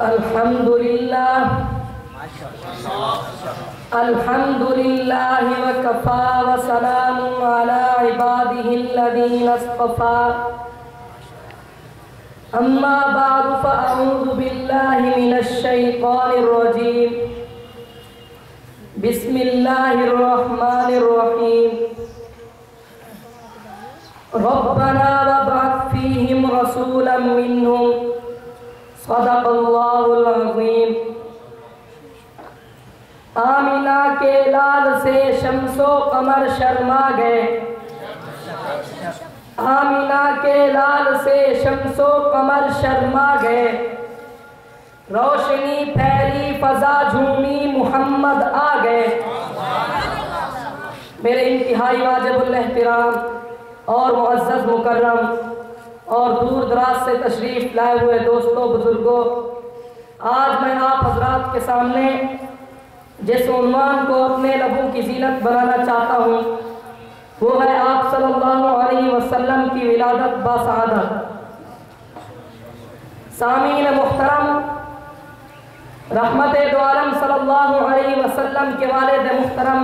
الحمدللہ وکفا وسلام علی عبادہ الذین اصطفى اما بعد فاعوذ باللہ من الشیطان الرجیم بسم اللہ الرحمن الرحیم ربنا وابعث فیہم رسولا منہم صدق اللہ العظیم۔ آمینہ کے لال سے شمس و قمر شرما گئے، آمینہ کے لال سے شمس و قمر شرما گئے، روشنی پھیلی فضا جھومی محمد آ گئے۔ میرے انتہائی واجب الاحترام اور معزز مکرم اور دور دراز سے تشریف لائے ہوئے دوستوں بزرگوں، آج میں آپ حضرات کے سامنے جس عنوان کو اپنے لبوں کی زینت بنانا چاہتا ہوں وہ ہے آپ صلی اللہ علیہ وسلم کی ولادت باسعادت۔ سامعین محترم، رحمت دو عالم صلی اللہ علیہ وسلم کے والد محترم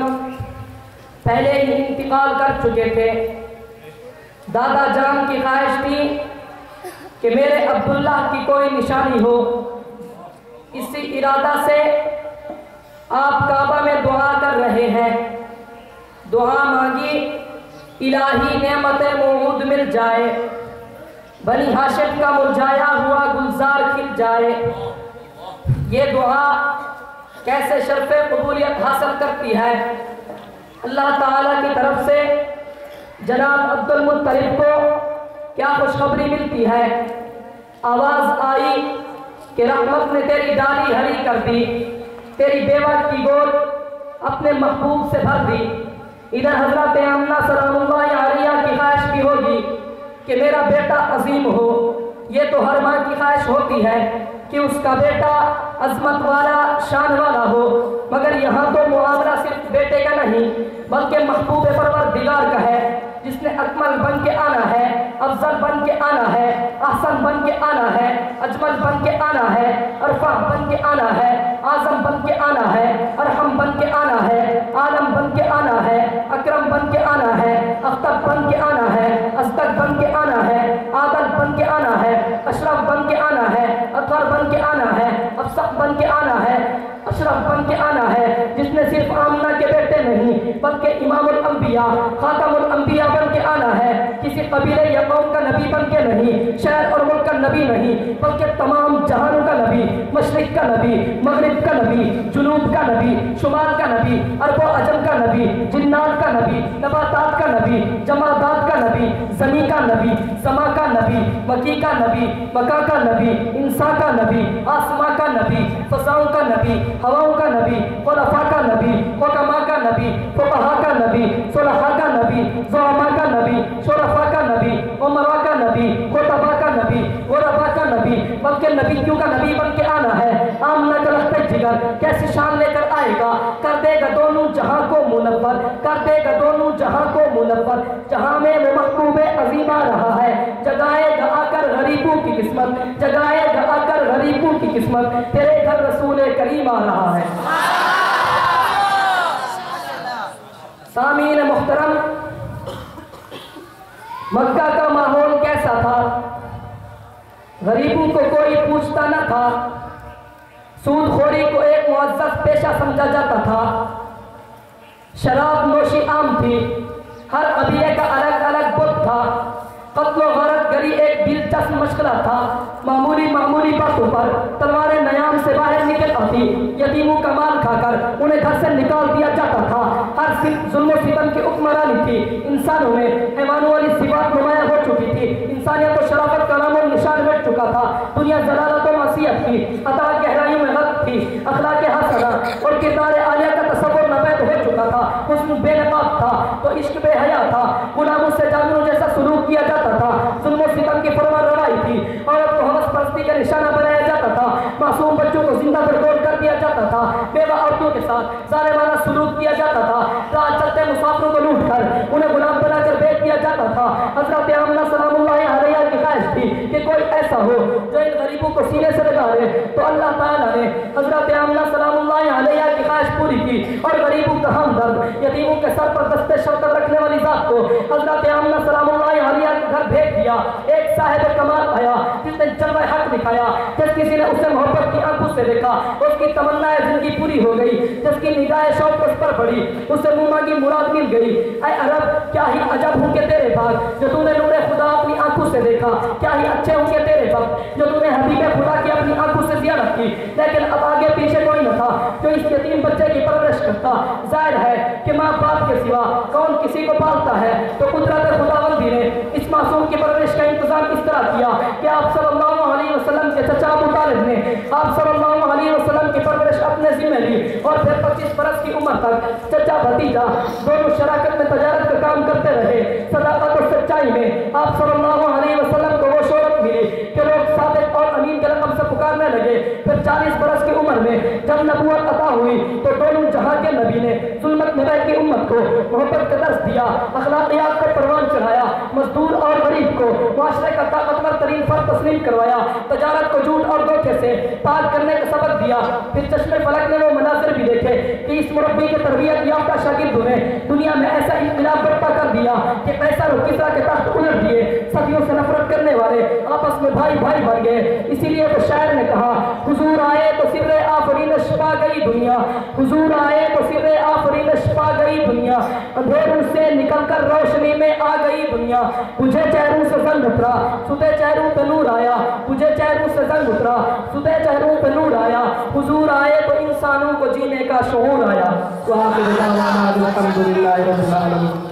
پہلے ہی انتقال کر چکے تھے۔ دادا جان کی خواہش تھی کہ میرے عبداللہ کی کوئی نشانی ہو، اسی ارادہ سے آپ کعبہ میں دعا کر رہے ہیں۔ دعا مانگی الہی نعمت موعود مل جائے، بنی ہاشم کا مرجھایا ہوا گلزار کھل جائے۔ یہ دعا کیسے شرف قبولیت حاصل کرتی ہے؟ اللہ تعالیٰ کی طرف سے جناب عبد المطلب کو کیا خوشخبری ملتی ہے؟ آواز آئی کہ رحمت نے تیری ڈالی ہری کر دی، تیری بیوہ کی گود اپنے محبوب سے بھر دی۔ ادھر حضرت آمنہ سلام اللہ علیہ کی خواہش بھی ہوگی کہ میرا بیٹا عظیم ہو۔ یہ تو ہر ماں کی خواہش ہوتی ہے کہ اس کا بیٹا عظمت والا شان والا ہو، مگر یہاں تو معاملہ صرف بیٹے کا نہیں بلکہ محبوب پروردگار کا ہے، جس نے اکمل بن کے آنا ہے، افضل بن کے آنا ہے، احسن بن کے آنا ہے، اجمل بن کے آنا ہے، ارفع بن کے آنا ہے، اعظم بن کے آنا ہے، ارحم بن کے آنا ہے، عالم بن کے آنا ہے، اکرم بن کے آنا ہے، اختب بن کے آنا ہے، اصدق بن کے آنا ہے، عادل بن کے آنا ہے، اشرف بن کے آنا ہے، اطہر بن کے آنا ہے، افصح بن کے آنا ہے، اشرف بن کے آنا ہے، جس نے صرف آمنہ کے بیٹے نہیں بلکہ امام الانبیاء خاتم الانبیاء بن کے آنا ہے، کسی قبیلے یا قوم کا نبی بن کے نہیں، شہر اور ملک کا نبی نہیں بلکہ تمام جہانوں کا نبی، مشرق کا نبی، مغرب کا نبی، جنوب کا نبی، شمال کا نبی، عرب و عجم کا نبی، جنات کا نبی، نباتات کا نبی، جمادات کا نبی، زمین کا نبی، سما کا نبی، مکی کا نبی، مکہ کا نبی، انسان کا نبی، آسماں کا نبی، فضاؤں کا نبی، ہواؤں کا نبی، خلفاء کا نبی، حکماء کا نبی، فقہاء کا نبی، صلحاء کا نبی، زعماء کا نبی، شرفاء کا نبی، عمراء کا نبی، خطباء کا نبی، غرباء کا نبی، بلکہ نبیوں کا نبی بن کے آنا ہے۔ آمنہ کا لخت جگر کیسی شان لے کر آئے گا، کر دے گا دونوں جہاں کو منور، کر دے گا دونوں جہاں کو منور۔ جہاں میں وہ محبوب عظیم آ رہا ہے، جگائے گا آ کر غریبوں کی قسمت، جگائے گا آ کر غریبوں کی قسمت، تیرے گھر رسول کریم آ رہا ہے۔ سامعین محترم، مکہ کا ماحول کیسا تھا؟ غریبوں کو کوئی پوچھتا نہ تھا، سود خوری کو ایک معزز پیشہ سمجھا جاتا تھا، شراب نوشی عام تھی، ہر قبیلے کا الگ الگ بت تھا، قتل و غارت گری ایک دلچسپ مشغلہ تھا۔ معمولی باتوں پر تلواریں نیام سے باہر نکل آتی، یتیموں کا مال کھا کر انہیں گھر سے نکال دیا جاتا تھا۔ ہر ظلم و ستم کی حکمرانی تھی، انسانوں میں حیوانوں والی صفات نمایاں ہو چکی تھی، انسانیت و شرافت کا نام و نشان مٹ چکا تھا۔ دنیا ضلالت و معصیت کی، عطا گہرائیوں میں غلط تھی، اخلاق حسنہ اور کردار عالیہ کا تصور ناپید ہو چکا تھا، حسن بے نقاب تھا تو عشق بے حیا تھا، غلاموں سے جانوروں جیسا سلوک کیا جاتا تھا، ظلم و ستم کی فرمان روائی تھی، عورت کو حوث پرستی کا نشانہ بنایا جاتا تھا، معصوم بچوں کو زندہ بردور کر دیا جاتا تھا، بیوہ عورتوں کے ساتھ ظالمانہ سلوک کیا جاتا تھا، راہ چلتے مسافروں کو لوٹ کر انہیں غلام بنا کر بیچ دیا کیا چاہتا تھا؟ حضرت آمنہ سلام اللہ علیہ کی خواہش تھی کہ کوئی ایسا ہو جو ان غریبوں کو سینے سے لگا لے. تو اللہ تعالیٰ نے حضرت آمنہ سلام اللہ علیہ کی خواہش پوری کی اور غریبوں کا ہمدرد یتیموں کے سر پر دستے شوکت رکھنے والی ذات کو حضرت آمنہ سلام اللہ علیہ کے گھر بھیج دیا. ایک صاحب کمال آیا جس نے جلوہ حق دکھایا. جس کسی نے اسے محبت کی آنکھوں سے دیکھا اس کی تمنا زندگی پوری ہو گئی. جس کی نگاہ شوق اس پر پڑی اسے منہ مانگی مراد مل گئی. اے عرب کیا ہی عجب ہوں کہ تیرے باغ جو تو نے نور خدا اپنی آنکھوں سے دیکھا. کیا ہی اچھے ہوں کہ تیرے وقت جو تو نے حبیب خدا کی اپنی آنکھوں سے زیارت کی. لیکن اب آگے پیچھے کوئی نہ تھا جو اس یتیم بچے کی پرورش کرتا. ظاہر ہے کہ ماں باپ کے سوا کون کسی کو پالتا ہے. تو قدرت خداوندی نے اس معصوم کی پرورش کا انتظام اس طرح کیا کہ آپ صلی اللہ علیہ وسلم کے چچا ابو طالب نے آپ صلی اللہ علیہ وسلم کی پرورش اپنے ذمہ لی اور پھر 25 برس کی عمر تک چچا بھتیجا دونوں شراکت میں تجارت کا کام کرتے رہے. صداقت اور سچائی میں آپ صلی اللہ علیہ وسلم کو وہ شہرت ملی کہ لوگ صادق اور امین کے لقب سے پکارنے لگے. پھر 40 برس کی عمر میں جب نبوت عطا ہوئی تو دونوں جہاں کے نبی نے ظلمت میں رہتی امت کو محبت کا درس دیا, اخلاقیات کو پروان چڑھایا, مزدور اور غریب کو معاشرے کا طاقتور ترین فرد تسلیم کروایا, تجارت کو جھوٹ اور دھوکے سے پاک کرنے کا سبق دیا. پھر چشمے فلک نے وہ مناظر بھی دیکھے کہ اس مربی کی تربیت یافتہ شاگردوں نے دنیا میں ایسا انقلاب برپا کر دیا کہ قیصر اور کسریٰ کے تخت الٹ دیے. صدیوں سے نفرت کرنے والے آپس میں بھائی بھائی بن گئے. اسی لیے تو شاعر نے کہا حضور آئے تو سر آفرینش پا گئی دنیا. حضور آئے تو سر آفرینش پا گئی دنیا. اندھیروں سے نکل کر روشنی میں آ گئی دنیا. تجھے چہروں سے زنگ اترا سدے چہروں پہ نور آیا. تجھے چہروں سے زنگ اترا سدے چہروں پہ نور آیا. حضور آئے تو انسانوں کو جینے کا شعور آیا. وآخر دعوانا الحمدللہ رب العالمین.